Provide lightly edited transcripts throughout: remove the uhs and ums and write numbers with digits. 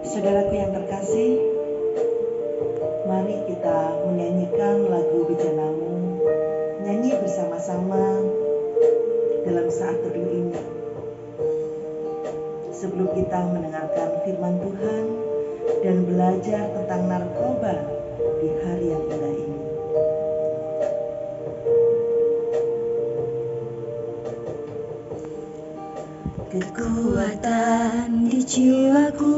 Saudaraku yang terkasih, mari kita menyanyikan lagu Bejanamu, nyanyi bersama-sama dalam saat teduh ini. Sebelum kita mendengarkan firman Tuhan dan belajar tentang narkoba di hari yang indah ini. Kekuatan di jiwaku,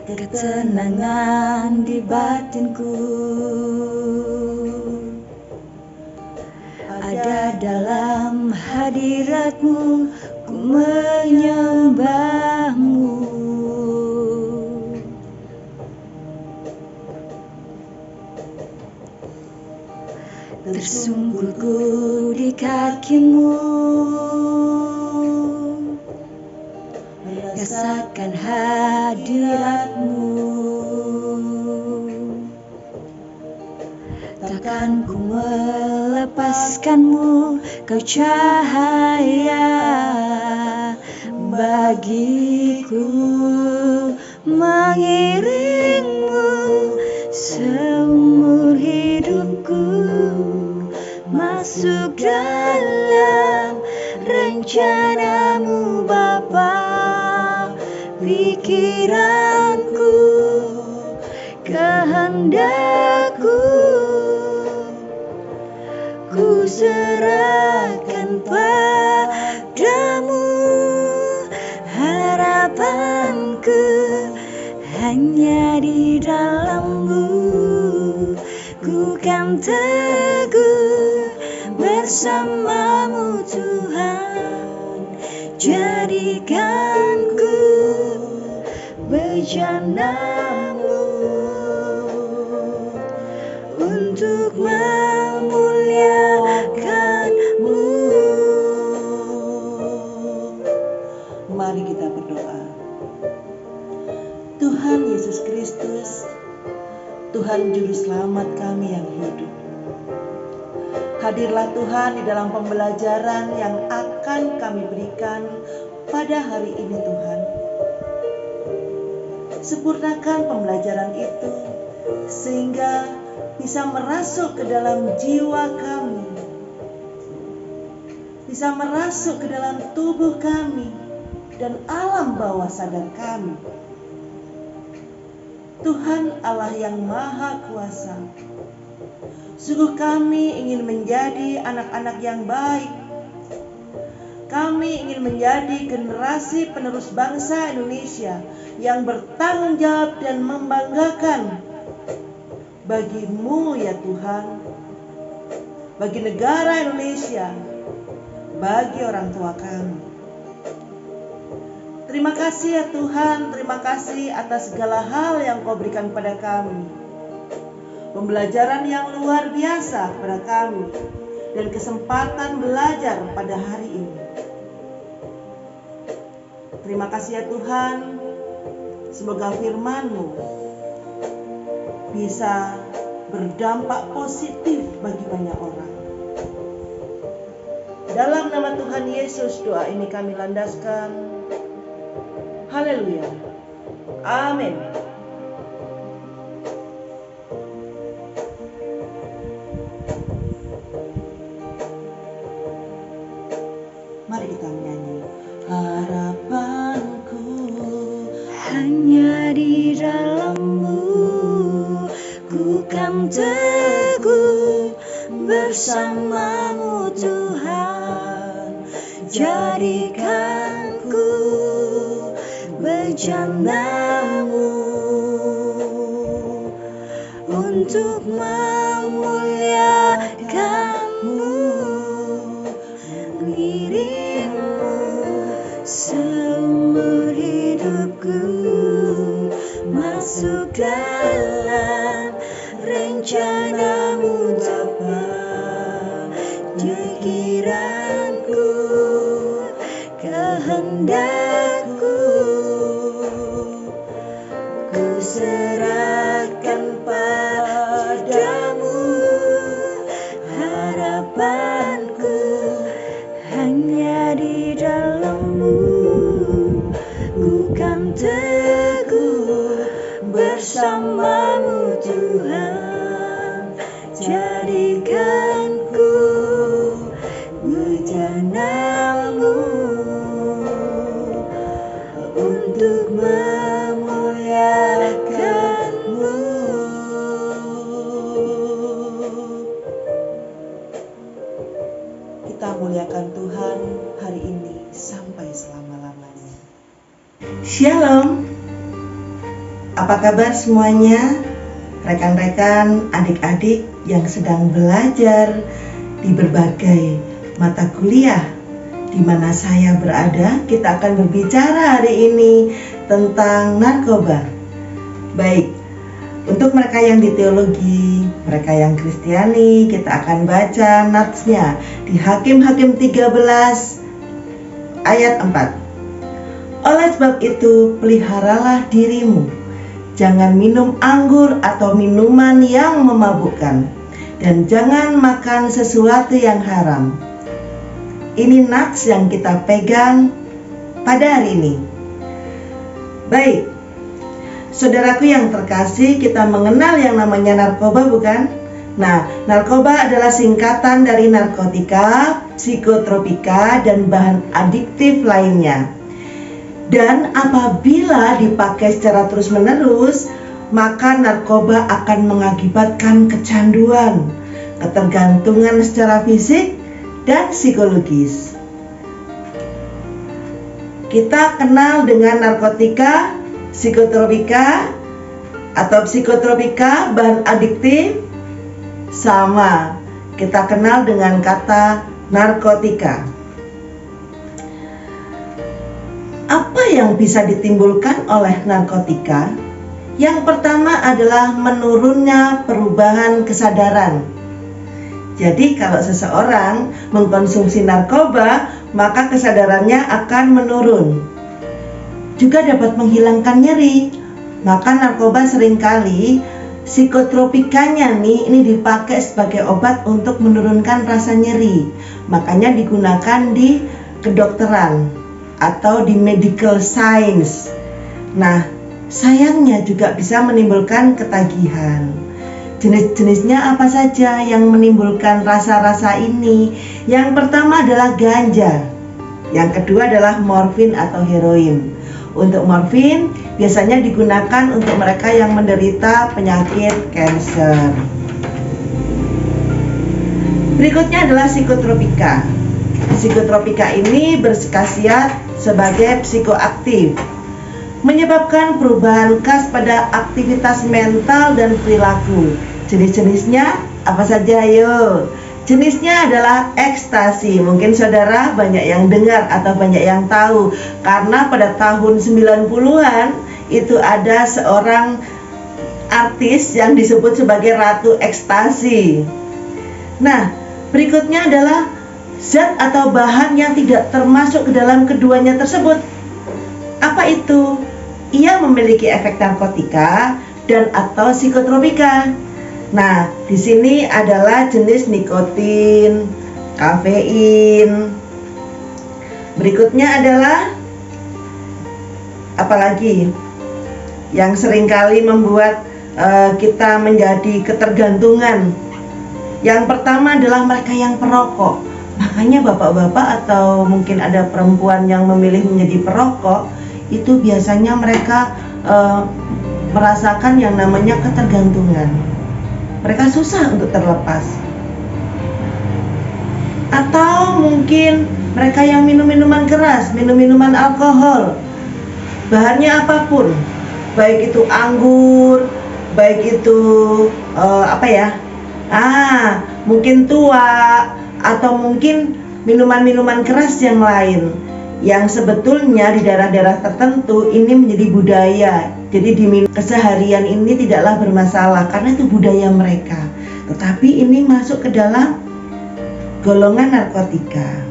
ketenangan di batinku, ada dalam hadirat-Mu, ku menyembah-Mu. Tersungkulku di kaki-Mu, rasakan hadirat-Mu. Takkan ku melepaskan-Mu, Kau cahaya bagiku, mengiring-Mu seumur hidupku, masuk dalam rencana-Mu Bapa. Pikiranku, kehendak-Ku, ku serahkan padamu. Harapanku hanya di dalam-Mu, ku kan teguh bersama-Mu Tuhan. Jadikanku bejana-Mu untuk memuliakan-Mu. Mari kita berdoa. Tuhan Yesus Kristus, Tuhan Juru Selamat kami yang hidup, hadirlah Tuhan di dalam pembelajaran yang akan kami berikan pada hari ini Tuhan. Sempurnakan pembelajaran itu sehingga bisa merasuk ke dalam jiwa kami, bisa merasuk ke dalam tubuh kami dan alam bawah sadar kami. Tuhan Allah yang Maha Kuasa, sungguh kami ingin menjadi anak-anak yang baik. Kami ingin menjadi generasi penerus bangsa Indonesia yang bertanggung jawab dan membanggakan bagi-Mu ya Tuhan, bagi negara Indonesia, bagi orang tua kami. Terima kasih ya Tuhan, terima kasih atas segala hal yang Kau berikan pada kami. Pembelajaran yang luar biasa pada kami dan kesempatan belajar pada hari ini. Terima kasih ya Tuhan, semoga firman-Mu bisa berdampak positif bagi banyak orang. Dalam nama Tuhan Yesus doa ini kami landaskan. Haleluya. Amin. Mari kita menyanyi. Harapanku hanya di dalam-Mu, ku kan teguh bersama-Mu Tuhan. Jadikanku bejana-Mu untuk memuliakan-Mu. Mengiring-Mu seumur hidupku, masuk dalam rencana-Mu Bapa. Pikiranku, kehendak-Ku, ku serahkan padamu. Harapanku hanya di dalam-Mu, teguh bersamamu Tuhan. Jadikanku bejanamu untuk memuliakanmu. Kita muliakan Tuhan hari ini sampai selama-lamanya. Shalom. Apa kabar semuanya? Rekan-rekan, adik-adik yang sedang belajar di berbagai mata kuliah di mana saya berada, kita akan berbicara hari ini tentang narkoba. Baik, untuk mereka yang di teologi, mereka yang Kristiani, kita akan baca natsnya di Hakim-Hakim 13 ayat 4. Oleh sebab itu, peliharalah dirimu. Jangan minum anggur atau minuman yang memabukkan, dan jangan makan sesuatu yang haram. Ini nats yang kita pegang pada hari ini. Baik, saudaraku yang terkasih, kita mengenal yang namanya narkoba, bukan? Nah, narkoba adalah singkatan dari narkotika, psikotropika, dan bahan adiktif lainnya. Dan apabila dipakai secara terus-menerus, maka narkoba akan mengakibatkan kecanduan, ketergantungan secara fisik dan psikologis. Kita kenal dengan narkotika, psikotropika atau psikotropika, bahan adiktif, sama. Kita kenal dengan kata narkotika. Apa yang bisa ditimbulkan oleh narkotika? Yang pertama adalah menurunnya perubahan kesadaran. Jadi kalau seseorang mengkonsumsi narkoba, maka kesadarannya akan menurun. Juga dapat menghilangkan nyeri. Maka narkoba seringkali psikotropikanya ini dipakai sebagai obat untuk menurunkan rasa nyeri. Makanya digunakan di kedokteran atau di medical science. Nah, sayangnya juga bisa menimbulkan ketagihan. Jenis-jenisnya apa saja yang menimbulkan rasa-rasa ini? Yang pertama adalah ganja. Yang kedua adalah morfin atau heroin. Untuk morfin biasanya digunakan untuk mereka yang menderita penyakit kanker. Berikutnya adalah psikotropika. Psikotropika ini berkhasiat sebagai psikoaktif, menyebabkan perubahan khas pada aktivitas mental dan perilaku. Jenis-jenisnya apa saja? Ayo. Jenisnya adalah ekstasi. Mungkin saudara banyak yang dengar atau banyak yang tahu, karena pada tahun 90-an itu ada seorang artis yang disebut sebagai Ratu Ekstasi. Nah, berikutnya adalah zat atau bahan yang tidak termasuk ke dalam keduanya tersebut. Apa itu? Ia memiliki efek narkotika dan atau psikotropika. Nah, di sini adalah jenis nikotin, kafein. Berikutnya adalah apalagi yang seringkali membuat kita menjadi ketergantungan. Yang pertama adalah mereka yang perokok. Makanya bapak-bapak atau mungkin ada perempuan yang memilih menjadi perokok, itu biasanya mereka merasakan yang namanya ketergantungan. Mereka susah untuk terlepas. Atau mungkin mereka yang minum minuman keras, minum minuman alkohol, bahannya apapun, baik itu anggur, baik itu mungkin tua, atau mungkin minuman-minuman keras yang lain, yang sebetulnya di daerah-daerah tertentu ini menjadi budaya. Jadi diminum keseharian ini tidaklah bermasalah karena itu budaya mereka. Tetapi ini masuk ke dalam golongan narkotika.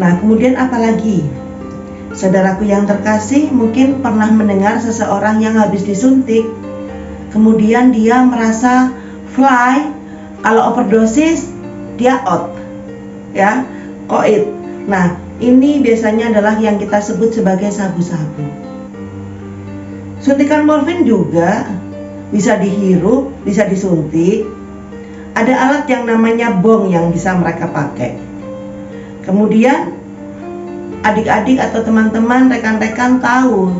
Nah, kemudian apalagi? Saudaraku yang terkasih, mungkin pernah mendengar seseorang yang habis disuntik, kemudian dia merasa fly, kalau overdosis dia out, ya, koit. Nah, ini biasanya adalah yang kita sebut sebagai sabu-sabu. Suntikan morfin juga bisa dihirup, bisa disuntik. Ada alat yang namanya bong yang bisa mereka pakai. Kemudian adik-adik atau teman-teman, rekan-rekan tahu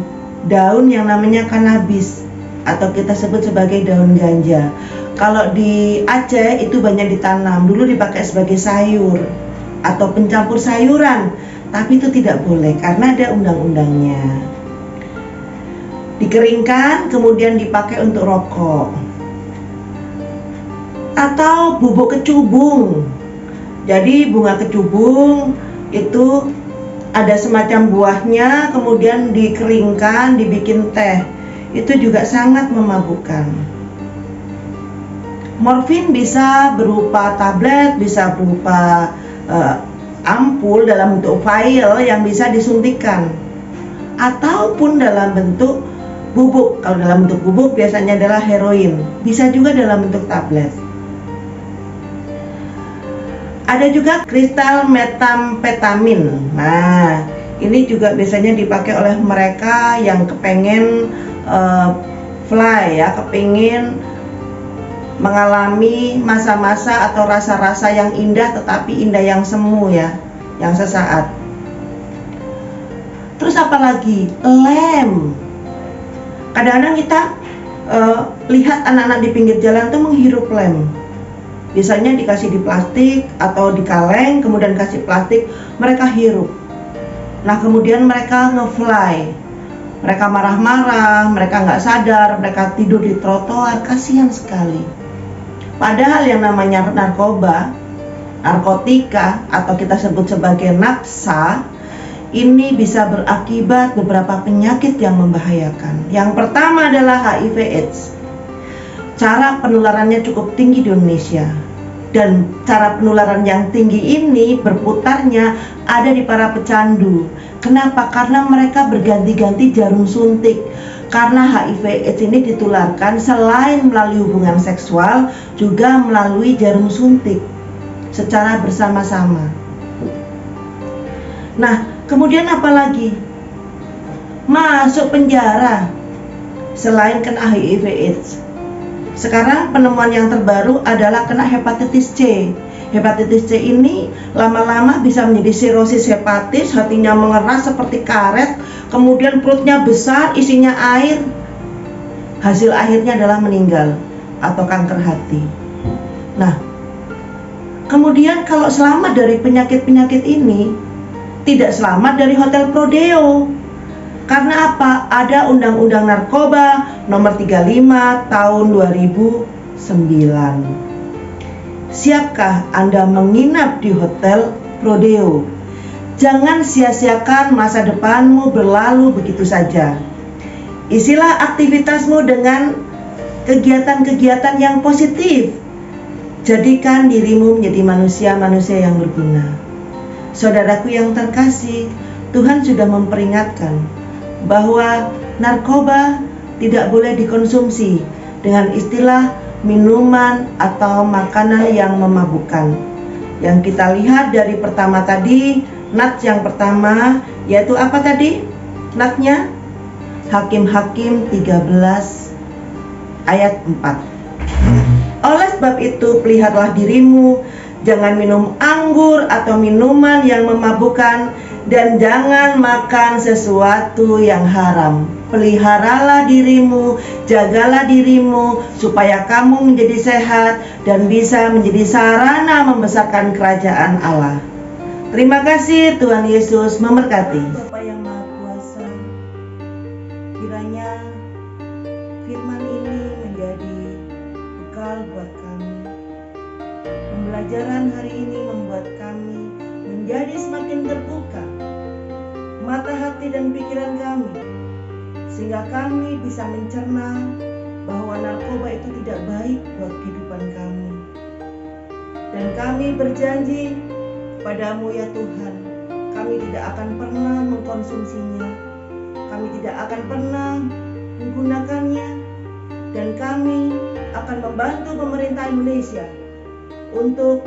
daun yang namanya kanabis atau kita sebut sebagai daun ganja. Kalau di Aceh itu banyak ditanam, dulu dipakai sebagai sayur atau pencampur sayuran, tapi itu tidak boleh karena ada undang-undangnya. Dikeringkan kemudian dipakai untuk rokok. Atau bubuk kecubung. Jadi bunga kecubung itu ada semacam buahnya, kemudian dikeringkan, dibikin teh. Itu juga sangat memabukkan. Morfin bisa berupa tablet, bisa berupa ampul dalam bentuk vial yang bisa disuntikan, ataupun dalam bentuk bubuk. Kalau dalam bentuk bubuk biasanya adalah heroin, bisa juga dalam bentuk tablet. Ada juga kristal metamfetamin. Nah, ini juga biasanya dipakai oleh mereka yang kepengen fly ya, kepengen mengalami masa-masa atau rasa-rasa yang indah, tetapi indah yang semu ya, yang sesaat. Terus apa lagi? Lem. Kadang-kadang kita lihat anak-anak di pinggir jalan tuh menghirup lem. Biasanya dikasih di plastik atau di kaleng, kemudian kasih plastik, mereka hirup. Nah kemudian mereka nge-fly, mereka marah-marah, mereka nggak sadar, mereka tidur di trotoar, kasihan sekali. Padahal yang namanya narkoba, narkotika atau kita sebut sebagai nafsa, ini bisa berakibat beberapa penyakit yang membahayakan. Yang pertama adalah HIV/AIDS. Cara penularannya cukup tinggi di Indonesia. Dan cara penularan yang tinggi ini berputarnya ada di para pecandu. Kenapa? Karena mereka berganti-ganti jarum suntik. Karena HIV/AIDS ini ditularkan selain melalui hubungan seksual, juga melalui jarum suntik secara bersama-sama. Nah, kemudian apa lagi? Masuk penjara selain kena HIV/AIDS. Sekarang penemuan yang terbaru adalah kena hepatitis C. Hepatitis C ini lama-lama bisa menjadi sirosis hepatis, hatinya mengeras seperti karet, kemudian perutnya besar, isinya air. Hasil akhirnya adalah meninggal atau kanker hati. Nah, kemudian kalau selamat dari penyakit-penyakit ini, tidak selamat dari hotel Prodeo. Karena apa? Ada Undang-Undang Narkoba nomor 35 tahun 2009. Siapkah Anda menginap di Hotel Prodeo? Jangan sia-siakan masa depanmu berlalu begitu saja. Isilah aktivitasmu dengan kegiatan-kegiatan yang positif. Jadikan dirimu menjadi manusia-manusia yang berguna. Saudaraku yang terkasih, Tuhan sudah memperingatkan bahwa narkoba tidak boleh dikonsumsi dengan istilah minuman atau makanan yang memabukkan. Yang kita lihat dari pertama tadi, nats yang pertama yaitu apa tadi? Natnya Hakim-Hakim 13 ayat 4. Oleh sebab itu peliharalah dirimu, jangan minum anggur atau minuman yang memabukkan, dan jangan makan sesuatu yang haram. Peliharalah dirimu, jagalah dirimu, supaya kamu menjadi sehat dan bisa menjadi sarana membesarkan kerajaan Allah. Terima kasih, Tuhan Yesus memberkati. Bapa yang Maha Kuasa, kiranya firman ini menjadi bekal buat kami. Pembelajaran hari ini membuat kami menjadi semakin terbuka mata hati dan pikiran kami, sehingga kami bisa mencerna bahwa narkoba itu tidak baik buat kehidupan kami. Dan kami berjanji padamu ya Tuhan, kami tidak akan pernah mengkonsumsinya, kami tidak akan pernah menggunakannya, dan kami akan membantu pemerintah Indonesia untuk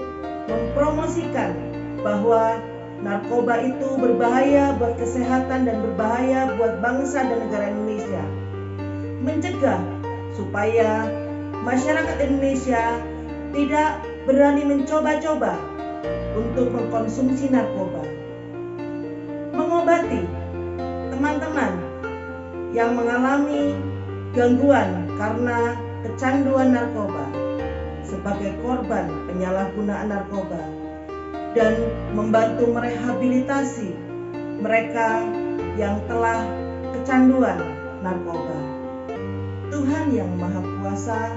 mempromosikan bahwa narkoba itu berbahaya buat kesehatan dan berbahaya buat bangsa dan negara Indonesia. Mencegah supaya masyarakat Indonesia tidak berani mencoba-coba untuk mengkonsumsi narkoba. Mengobati teman-teman yang mengalami gangguan karena kecanduan narkoba sebagai korban penyalahgunaan narkoba, dan membantu merehabilitasi mereka yang telah kecanduan narkoba. Tuhan yang Maha Kuasa,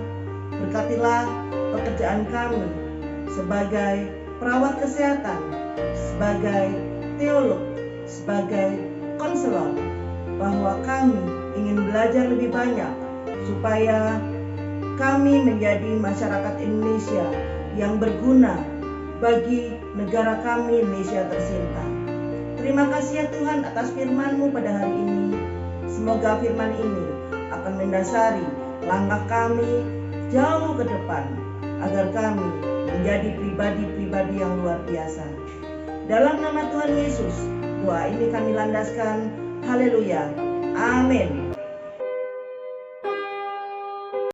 berkatilah pekerjaan kami sebagai perawat kesehatan, sebagai teolog, sebagai konselor, bahwa kami ingin belajar lebih banyak supaya kami menjadi masyarakat Indonesia yang berguna bagi negara kami Indonesia tercinta. Terima kasih ya Tuhan atas firman-Mu pada hari ini. Semoga firman ini akan mendasari langkah kami jauh ke depan, agar kami menjadi pribadi-pribadi yang luar biasa. Dalam nama Tuhan Yesus, doa ini kami landaskan. Haleluya. Amin.